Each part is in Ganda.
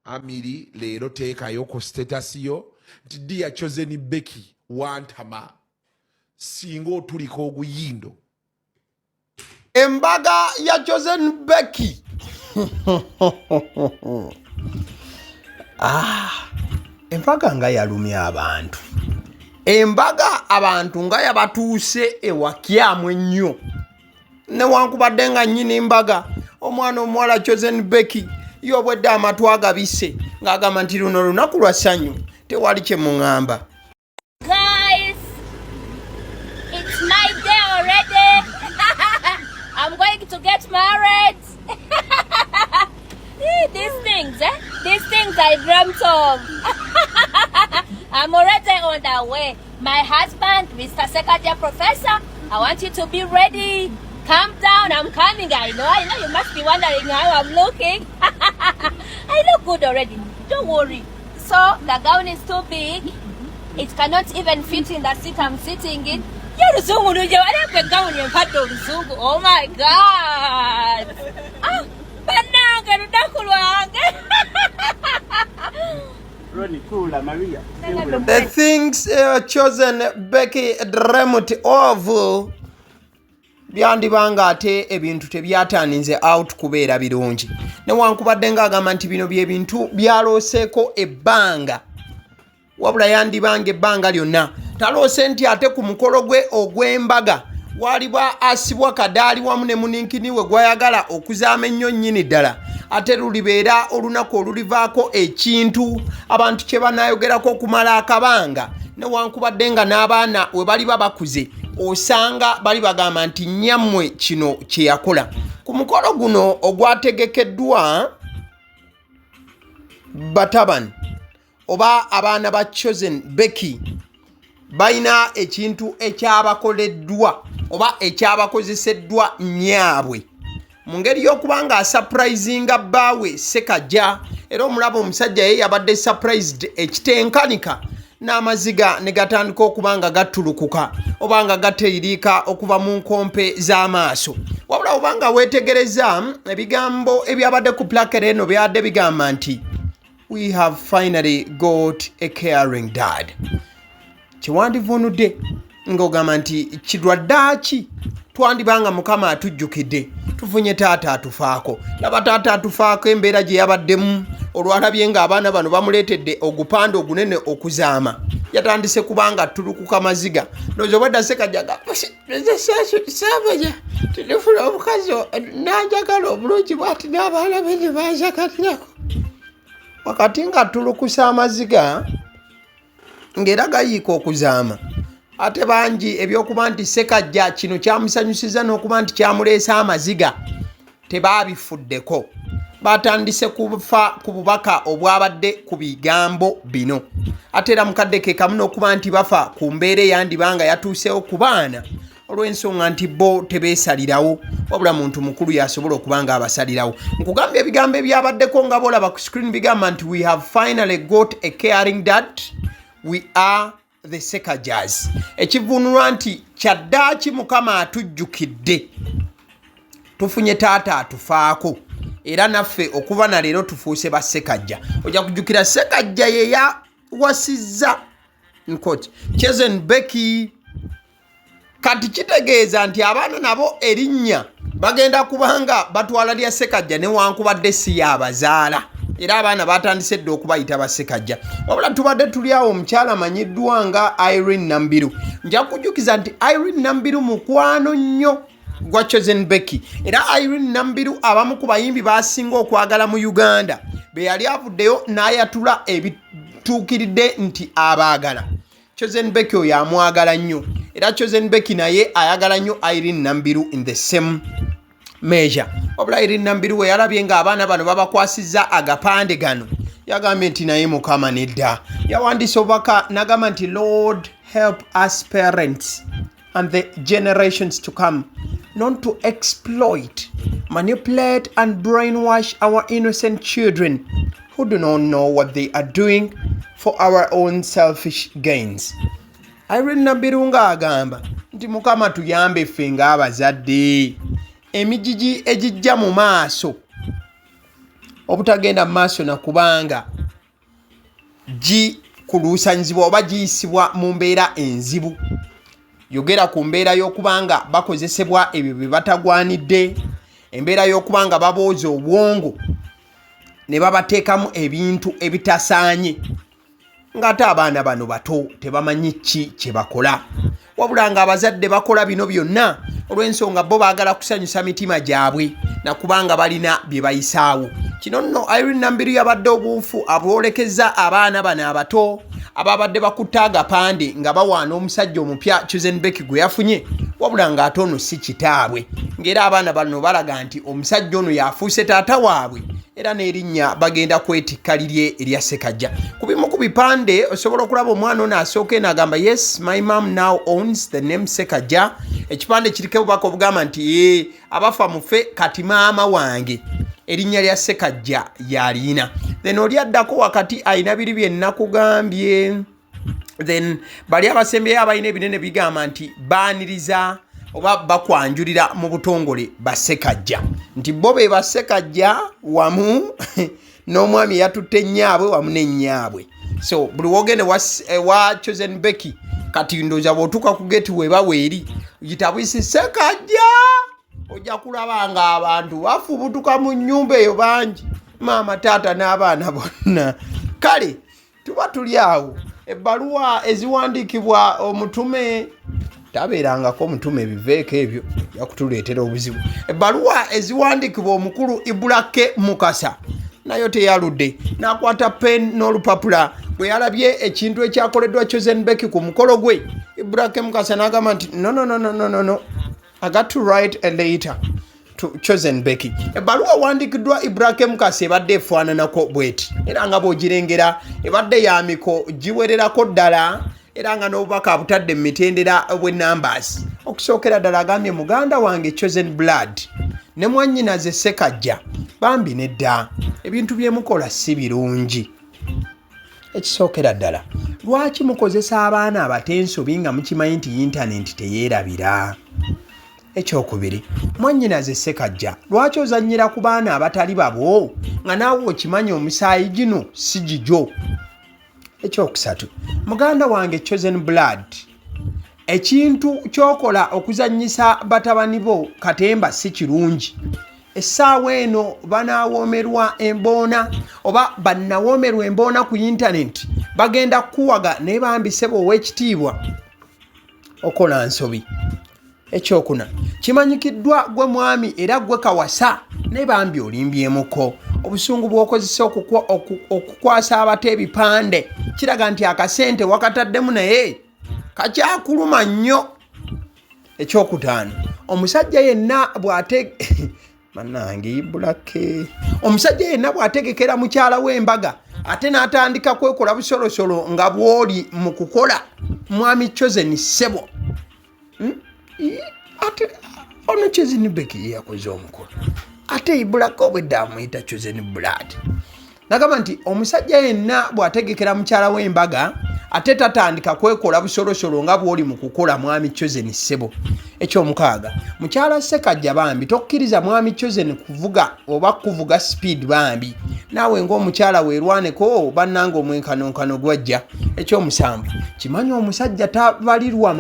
Amiri leero teekayo ku status yo nti Dear Chosen Becky wantama singa otuliko oguyindo. Mbaga ya Chosen Becky. Mbaga nga yalumya abantu. Mbaga abantu nga yabatuuse ewakyamu ennyo. Newankubadde nga nnyini Mbaga omwana omuwala Chosen Becky yobwedde amatu agabise ng'agamba nti luno lunaku lwa ssanyu tewali kye muŋŋamba. Guys, it's my day already. I'm going to get married. These things I dreamt of. I'm already on the way. My husband, Mr. Sekaja Professor, I want you to be ready. Calm down, I'm coming. I know, you must be wondering how I'm looking. I look good already, don't worry. So, the gown is too big. It cannot even fit in the seat I'm sitting in. Oh my God! The things Chosen Becky dreamt of byandibanga ate ebintu tebyataaninze out kubeera birungi. Newankubadde ng'agamba nti bino bye bintu byalooseeko ebbanga. Wabula yandibanga ebbanga lyonna. Taloose nti ate ku mukolo gwe ogw'Embaga waliba asibwa kadaali wamu ne muninkini we gwayagala okuzaama ennyo nnyini ddala. Ate lulibeera olunaku olulivaako ekintu abantu kye banaayogerako okumala akabanga. Newankubadde nga n'abaana we baliba bakuze osanga bali bagamba nti nnyammwe kino kye yakola. Ku mukolo guno ogwategekeddwa batabani oba abaana ba Chosen Becky balina ekintu ekyabakoleddwa oba ekyabakozeseddwa nnyabwe mu ngeri y'okubanga asupurizinga bbaawe Ssekajja era omulaba omusajja ye yabadde surprised ekitenkanika n'amaziga ne gatandika okuba nga gattulukuka oba nga gateeyirika okuva mu nkompe z'amaaso. Wabula obanga weetegereza ebigambo ebyabadde ku plakere eno byadde bigamba nti we have finally got a caring dad. Kiwandivunudde ng'ogamba nti kidwaddaaki twandibanga Mukama atujjukidde tufunye taata atufaako. Laba taata atufaako embeera gye yabaddemu olwalabye ng'abaana bano bamuleetedde ogupande ogunene okuzaama. Yatandise kubanga tulukuka maziga. Ndowooza obwedda Ssekajja Ssaabajja tulifuna omukazi n'anjagala obulungi bw'ati n'abaana be ne banjagalirako. Wakati nga tulukusa amaziga ng'era gayiika okuzaama. Ate bangi ebyokuba nti Ssekajja kino kyamusanyusiza n'okuba nti kyamuleesa amaziga tebaabifuddeko. Batandise kufa ku bubaka obwabadde ku bigambo bino. Ate era mukadde ke kamu n'okuba nti bafa ku mbeera eyandibanga yatuusewo ku baana olw'ensonga nti bo tebeesalirawo wabula muntu mukulu yasobola okuba nga abasalirawo. Nkugambye ebigambo ebyabaddeko nga bolaba ku screen bigamba nti we have finally got a caring dad. We are the Sekajjas. Ekivunulwa nti kyaddaaki Mukama atujjukidde. Tufunye taata atufaako. Era naffe okuva na leero tufuuse ba Ssekajja. Ojja kujjukira Ssekajja ye yawasizza Chosen Becky. Kati kitegeeza nti abaana nabo erinnya bagenda kubanga batwala lya Ssekajja newankubadde si yabazaala. Era abaana batandise dde okubayita ba Ssekajja. Wabula tubadde tuli awo omukyala amanyiddwa nga Iren Namubiru. Nja kujjukiza nti Iren Namubiru mukwano nnyo gwa Chosen Becky. Era Iren Namubiru abamu ku bayimbi basinga okwagala mu Uganda be yali avuddeyo n'ayatula ebituukiridde nti abaagala. Chosen Becky oyo amwagala nnyo. Era Chosen Becky naye ayagala nnyo Iren Namubiru in the same measure. Wabula Iren Namubiru we yalabye ng'abaana bano babakwasizza agapande gano yagambye nti naye Mukama nedda. Yawandiisa obubaka n'agamba nti Lord help us parents and the generations to come not to exploit, manipulate and brainwash our innocent children who do not know what they are doing for our own selfish gains. Iren Namubiru ng'agamba nti Mukama tuyambe ffe ng'abazadde emijiji ejijja mu maaso obutagenda mu maaso na kubanga gikuluusanyizibwa oba giyisibwa mu mbeera enzibu. Yogera ku mbeera y'okubanga bakozesebwa ebyo bye batagwanidde, embeera y'okubanga babooza obwongo ne babateekamu ebintu ebitasaanye, ng'ate abaana bano bato tebamanyi ki kye bakola, wabula ng'abazadde bakola bino byonna olw'ensonga bo baagala kusanyusa mitima gyabwe nakubanga balina bye bayisaawo. Kino nno Iren Namubiru yabadde obuufu abwolekezza abaana bano abato ababadde bakutte agapande nga bawaana omusajja omupya Beki gwe yafunye, wabula ng'ate ono si kitaabwe, ng'era abaana bano balaga nti omusajja ono yafuuse taata waabwe era n'erinnya bagenda kwetikka lirye erya Ssekajja. Ku bimu ku bipande osobola okulaba omwana ono asooka n'agamba yes my mom now owns the name Ssekajja. Ekipande kiriko obubaka obugamba nti abafa mufe kati maama wange erinnya lya Ssekajja yalina. Then oli addako wakati ayina biri bye nnakugambye. Then bali abasembyeyo abalina ebinene bigamba nti baaniriza oba bakwanjulira mu butongole ba Ssekajja nti bo be ba Ssekajja wamu n'omwami yatutte nnyaabwe wamu n'ennyaabwe. So buli wogende wa Chosen Beki kati ndooza bw'otuuka ku geti weeba weeri gitabwisi Ssekajja ojja kulaba nga abantu bafubutuka mu nnyumba eyo bangi, maama taata n'abaana bonna. Kale tuba tuli awo. Ebbaluwa eziwandiikibwa omutume tabeerangako omutume biveeko ebyo yakutuleetera obuzibu. Ebbaluwa eziwandiikibwa omukulu Ibulake Mukasa nayo teyaludde, n'akwata pen n'olupapula bwe yalabye ekintu ekyakoleddwa Chosen Beki ku mukolo gwe. Ibulake Mukasa n'agamba nti no, I got to write a letter to Chosen Beki. Ebbaluwa wandiikiddwa Ibulake Mukasa ebadde efaananako bweti era nga bw'ogirengera ebadde ya miko giwererako ddala era nga n'obubaka butadde mu mitendera bwe numbers. Okusookera ddala agambye muganda wange Chosen Blood ne mwannyinaze Ssekajja bambi nedda ebintu bye mukola si birungi. Ekisookera ddala lwaki mukozesa abaana abatensobi nga mukimanyi nti intaneti teyeerabira? Ekyokubiri, mwannyinaze Ssekajja lwaki ozannyira ku baana abatali babo nga naawe okimanyi omusaayi gino si gigyo? Ekyokusatu, muganda wange Chosen Blood ekintu kyokola okuzannyisa batabani bo katemba si kirungi. Essaawa eno banawoomerwa emboona oba bannawoomerwa emboona ku intaneti bagenda kuwaga naye bambisebo ow'ekitiibwa okola nsobi. Ekyokuna, kimanyikiddwa gwe mwami era gwe kawasa naye bambi olimbyemuko. Obusungu bw'okozesa okukwasa abato ebipande kiraga nti akasente wakataddemu naye kakyakuluma nnyo. Ekyokutaano, omusajja yenna bw'ategekera mukyala w'Embaga ate n'atandika kwekola busolosolo nga bw'oli mu kukola mwami Chosen ssebo. Ate ono Chosen Beki yakoze omukolo ate Ibulake obwedde amuyita Chosen Blood. Nagamba nti omusajja yenna bw'ategekera mukyala w'Embaga ate tatandika kwekola busolosolo nga bw'oli mu kukola mwami Chosen ssebo. Ekyomukaaga, mukyala Ssekajja bambi tokkiriza mwami Chosen kuvuga speed bambi naawe ng'omukyala weerwaneko bannanga omwenkanonkano gwajja. Ekyomusanvu, kimanyi omusajja tabalirwa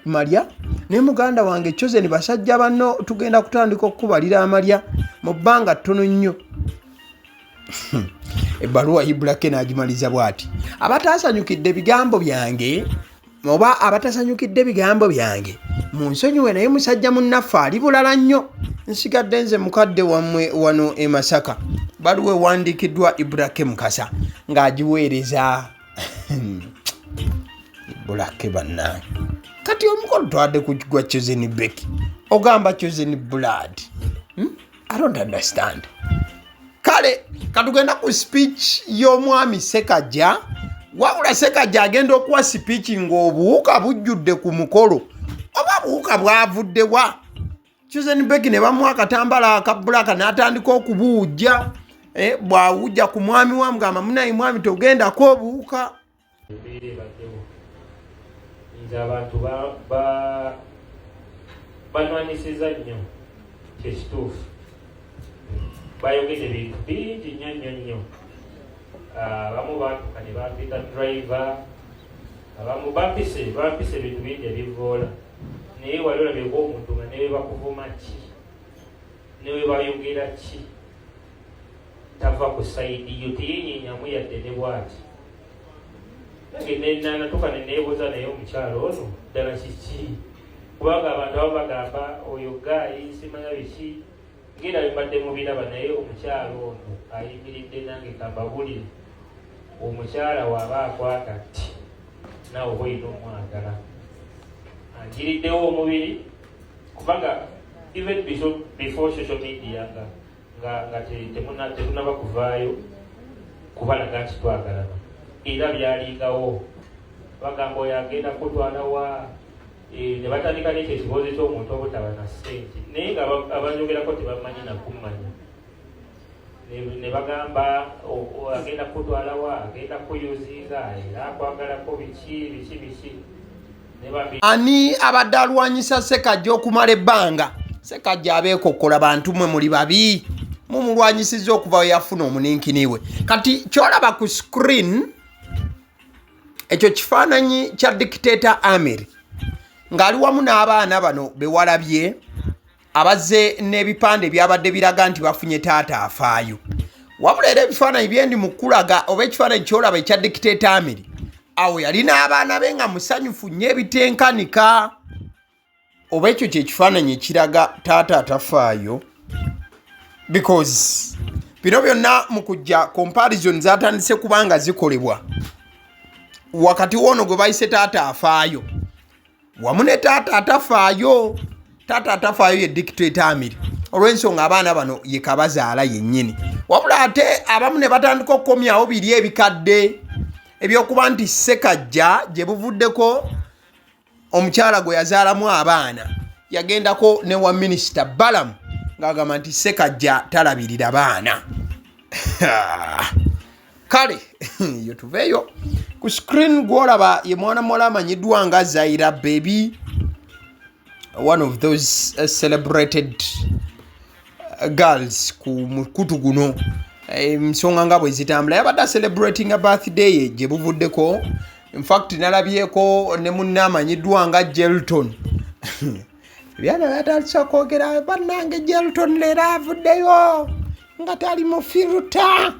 malya ne muganda wange Chosen basajja banno tugenda kutandika okubalira amalya mu bbanga ttono nnyo. Ebbaluwa Ibulake n'agimaliza bw'ati: abatasanyukidde bigambo byange oba abatasanyukidde bigambo byange munsonyiwe naye musajja munnaffe ali bulala nnyo. Nsigadde nze mukadde wammwe wano e Masaka. Baluwa ewandiikiddwa Ibulake Mukasa ng'agiweereza Ibulake bannange. Kati omukolo twadde ku gwa Chosen Beki ogamba Chosen Blood. I don't understand. Kale katugenda ku speech y'omwami Ssekajja. Wabula Ssekajja agenda okuwa speech ng'obuwuka bujjudde ku mukolo oba buwuka bwavudde wa? Chosen Beki ne bamuwa akatambala akabbulaka n'atandika okubuwujja. Bwawujja ku mwami wamugamba munayi mwami togendako obuwuka. Abantu banwanisiza nnyo kyekituufu bayogedde ebintu bingi nnyo abamu batuka ne bampita driver abamu bampise ebintu bingi ebivoola naye wali olabyeko omuntu nga newe bakuvuma ki newe bayogera ki tava ku saidi yo teyenyenyamu yadde ne bwati natuka neneebuuza naye omukyalo ono ddala kiki kubanga abantu abo bagamba oyo gaayi simanya biki ngera bimbadde mubiraba naye omukyalo ono ayimiridde nange kambabulire omukyala waaba akwata ti naawe oba oyina omwagala anjiriddewo omubiri kubanga even before social media nga tetunaba kuvaayo kubalaga nti twagalana era byalingawo bagamba oyo agenda kutwalawa ne batandika nekyo ekibuuzo ky'omuntu obutaba na ssente naye nga abanyogerako tebamanyi nakumanya ne bagamba agenda kutwalawa agenda kuyuzinga era akwagalako biki ani abadde alwanyisa Ssekajja okumala ebbanga Ssekajja abeekokkola bantu mwe muli babi mumulwanyisiza okuva we yafuna omuninkini we kati kyolaba ku screen ekyo kifaananyi kya dictator Amir ng'ali wamu n'abaana bano bewalabye abazze n'ebipande byabadde biraga nti bafunye taata afaayo wabula era ebifaananyi byendi mu kulaga oba ekifaananyi kyolaba ekya dictator Amir awo yali n'abaana be nga musanyufu nnyo ebitenkanika oba ekyo kyekifaananyi ekiraga taata atafaayo because bino byonna mu kujja comparison zatandise kubanga zikolebwa wakati wono gwe bayise taata afaayo wamu ne taata atafaayo ye dictator Amir olw'ensonga abaana bano ye kabazaala yennyini wabula ate abamu ne batandika okukomyawo biri ebikadde ebyokuba nti Ssekajja gye buvuddeko omukyala gwe yazaalamu abaana yagendako ne wa minisita Balamu ng'agamba nti Ssekajja talabirira baana kale yo tuveeyo ku screen gwolaba ye mwana muwala amanyiddwa nga Zaira Baby one of those celebrated girls ku mukutu guno ensonga nga bwe zitambula yabadde celebrating a birthday ye gye buvuddeko in fact nalabyeko ne munne amanyiddwa nga Gelton byana byatandisa kwogera bannange Gelton leero avuddeyo nga tali mu firuta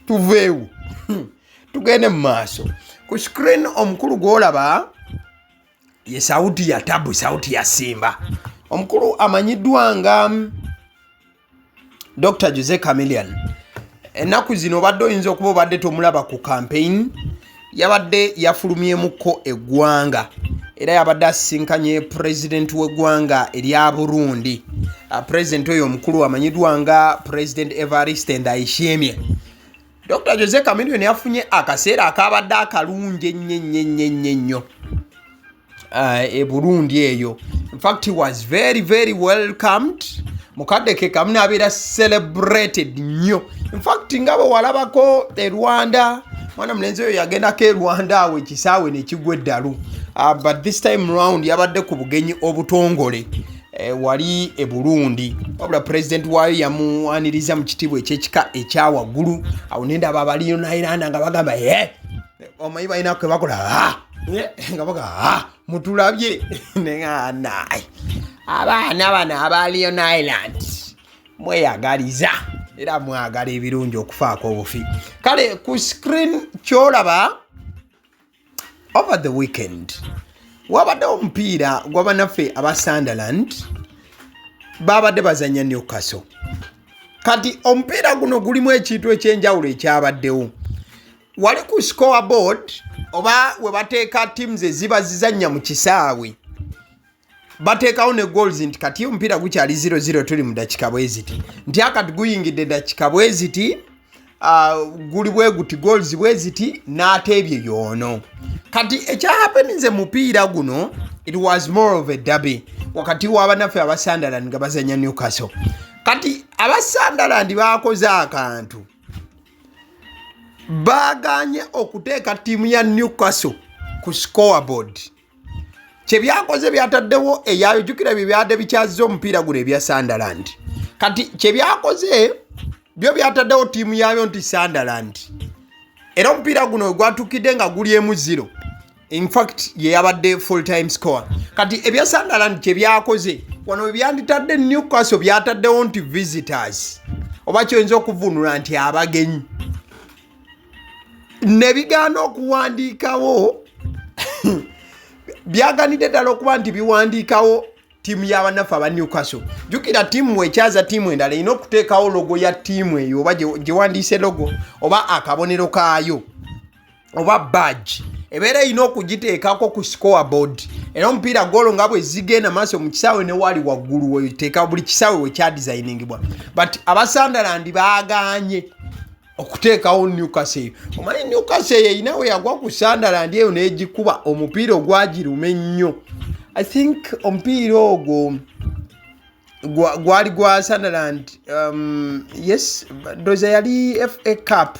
tuveewo tugende mu maaso ku screen omukulu gwolaba ye sauti ya tabu sauti ya simba omukulu amanyiddwa nga Dr. Jose Chameleon ennaku zino obadde oyinza okuba obadde tomulaba ku campaign yabadde yafulumyemuko eggwanga era yabadde asisinkanye president w'eggwanga erya Burundi president oyo omukulu amanyiddwa nga President Evariste Ndayishimiye Dr. Jose Chameleon yafunye akaseera akabadde akalungi ennyo e Burundi eyo in fact he was very very welcomed mukadde ke kamu n'abeera celebrated nnyo in fact nga bwe walabako e Rwanda mwana mulenzi oyo yagendako e Rwanda awo ekisaawe ne kigwa eddalu but this time round yabadde ku bugenyi obutongole wali e Burundi wabula president waayo yamuwaniriza mu kitiibwa ekyekika ekyawaggulu awo nendaba abaliyo nairanda nga bagamba omanyi balina kwe bakola nga baga mutulabye neŋanayi abaana bano aba Leon Island mweyagaliza era mwagala ebirungi okufaako obufi kale ku screen kyolaba over the weekend wabadde omupiira gw'abanaffe aba Sunderland babadde bazanya Newcastle kati omupiira guno gulimu ekintu ekyenjawulo ekyabaddewo wali ku scoreboard oba we bateeka teams eziba zizanya mu kisaawe bateekawo ne goals nti kati omupiira gukyali 0-0 tuli mu dakika bwe ziti nti akati guyingidde dakika bwe ziti guli bwe guti goals bwe ziti n'ateebye yoono kati ekyahappenize mupiira guno it was more of a derby wakati w'abanaffe aba Sunderland nga bazanya Newcastle kati aba Sunderland bakoze akantu baganye okuteeka ttiimu ya Newcastle ku scoreboard kye byakoze byataddewo eyayo jukira bye byadde bikyazza omupiira guno ebya Sunderland kati kye byakoze byo byataddewo ttiimu yayo nti Sunderland era omupiira guno gwatukidde nga guli 0 in fact ye yabadde full time score kati ebya Sunderland kye byakoze wano byanditadde Newcastle byataddewo nti visitors oba kyoyinza okuvunula nti abagenyi ne bigaana okuwandiikawo byaganidde ddala okuba nti biwandiikawo ttiimu y'abannaffe aba Newcastle jukira ttiimu ekyaza ttiimu endala erina okuteekawo logo ya ttiimu eyo oba gye wandiise logo oba akabonero kaayo oba badge ebeera erina okugiteekako ku scoreboard era omupiira golo nga bwe zigenda maaso mu kisaawe ne wali waggulu weteeka buli kisaawe we kyadesigningibwa but aba Sunderland baaganye okuteekawo Newcastle omanyi Newcastle erina we yagwa ku Sunderland eyo n'egikuba omupiira ogwagiruma ennyo I think omupiira ogwo gwali gwa Sunderland yes doza yali FA Cup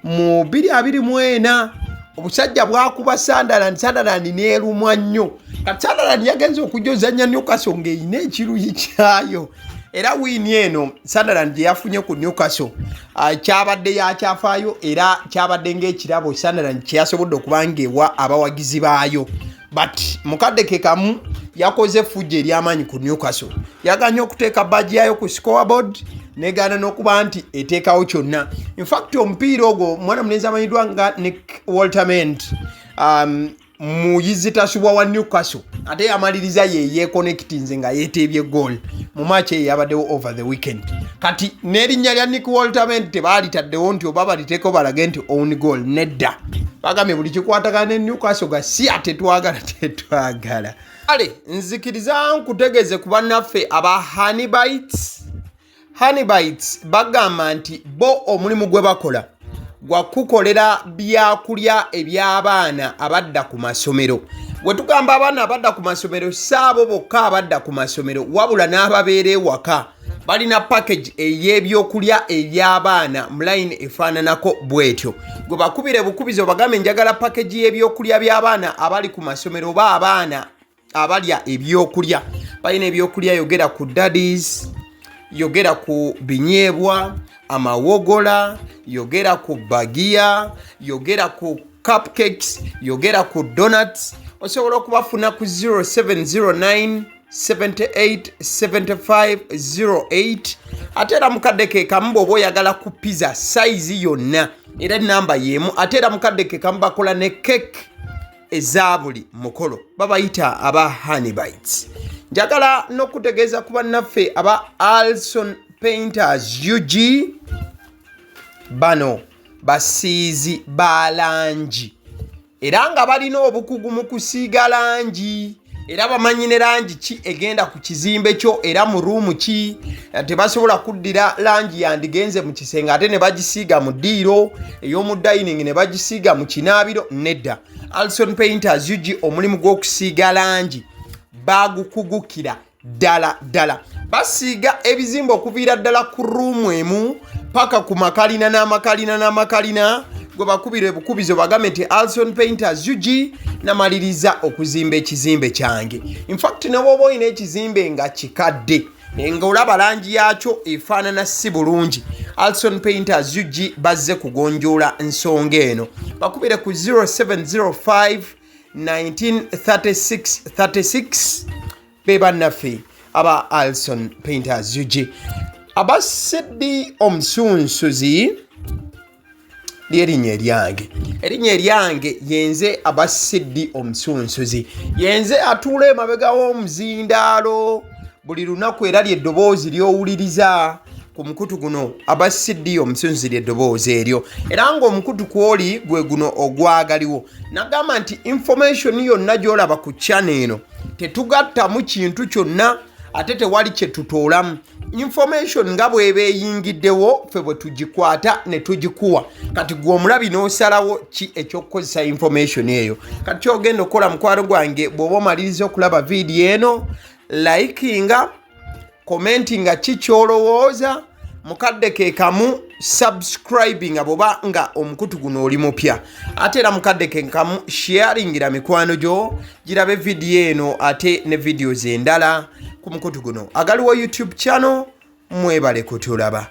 mu 2024 obusajja bwakuba Sunderland neerumwa nnyo kati Sunderland yagenze okujja ozannya Newcastle ng'erina ekiruyi kyayo era wiini eno Sunderland gye yafunye ku Newcastle kyabadde yakyafaayo era kyabadde ng'ekirabo Sunderland kye yasobodde okuba ng'ewa abawagizi baayo but mukadde ke kamu yakoze fujja ery'amaanyi ku Newcastle yaganye okuteeka badge yayo ku scoreboard negaana n'okuba nti eteekawo kyonna in fact omupiira ogwo mwana munezi amanyiddwa nga Nick Walterment muyizi tasubwa wa Newcastle ate yamaliriza yeeconnectinze nga yeeteebye goal mu match eyo yabaddewo over the weekend kati n'erinnya lya Nick Walterment tebaalitaddewo nti oba baliteeko balage nti own goal nedda bagambye buli kikwatagana ne Newcastle ga si ate tetwagala ale nzikiriza nkutegeeze ku bannaffe aba Honeybites bagamba nti bo omulimu gwe bakola gwa kukolera byakulya eby'abaana abadda ku masomero we tugamba abaana abadda ku masomero saabo bokka abadda ku masomero wabula n'ababeera ewaka balina package ey'ebyokulya eby'abaana mu line efaananako bwetyo gwe bakubire bukubizo bagambe njagala package y'ebyokulya by'abaana abali ku masomero oba abaana abalya ebyokulya balina ebyokulya yogera ku daddies yogera ku binyeebwa amawogola yogera ku bagia yogera ku cupcakes yogera ku donuts osobola okubafuna ku 0709 787508 ate era mukadde ke kamu bw'oba oyagala ku pizza size yonna era namba y'emu ate era mukadde ke kamu bakola ne cake eza buli mukolo babayita aba Honeybites njagala n'okutegeeza ku bannaffe aba Alson Painters UG bano basiizi ba langi era nga balina obukugu mu kusiiga langi era bamanyi ne langi ki egenda ku kizimbe kyo era mu ruumu ki tebasobola kuddira langi yandigenze mu kisenge ate ne bagisiiga mu ddiiro ey'omu dining ne bagisiiga mu kinaabiro nedda Alson Painters UG omulimu gw'okusiiga langi bagukugukira ddala basiiga ebizimbe okuviira ddala ku ruumu emu paka ku makalina gwe bakubira ebukubizo bagambe nti Alson Painters UG namaliriza okuzimba ekizimbe kyange in fact ne bw'oba olina ekizimbe nga kikadde nga olaba langi yaakyo efaanana si bulungi Alson Painters UG bazze kugonjoola ensonga eno bakubire ku 0705 1936 be bannaffe aba Alson Painters UG aba Sedi omusunsuzi lyerinnya eryange yenze aba Sedi omusunsuzi yenze atuula emabega w'omuzindaalo buli lunaku era ly'eddoboozi ly'owuliriza ku mukutu guno aba Sedi omusunsuzi ly'eddoboozi eryo era ng'omukutu kwoli gwe guno ogwagaliwo nagamba nti information yonna gy'olaba ku channel eno tetugattamu kintu kyonna ate tewali kye tutoolamu information nga bw'eba eyingiddewo ffe bwe tugikwata ne tugikuwa kati gwe omulabi n'osalawo ki ekyokukozesa information eyo kati kyogenda okukola mukwano gwange bw'oba omaliriza okulaba vidiyo eno likinga commentinga ki kyolowooza mukadde ke kamu subscribing aboba nga omukutu guno oli mupya ate era mukadde ke kamu sharingira mikwano gyo girabe video eno ate ne videos endala ku mukutu guno. Agaliwo YouTube channel mwebale kutulaba.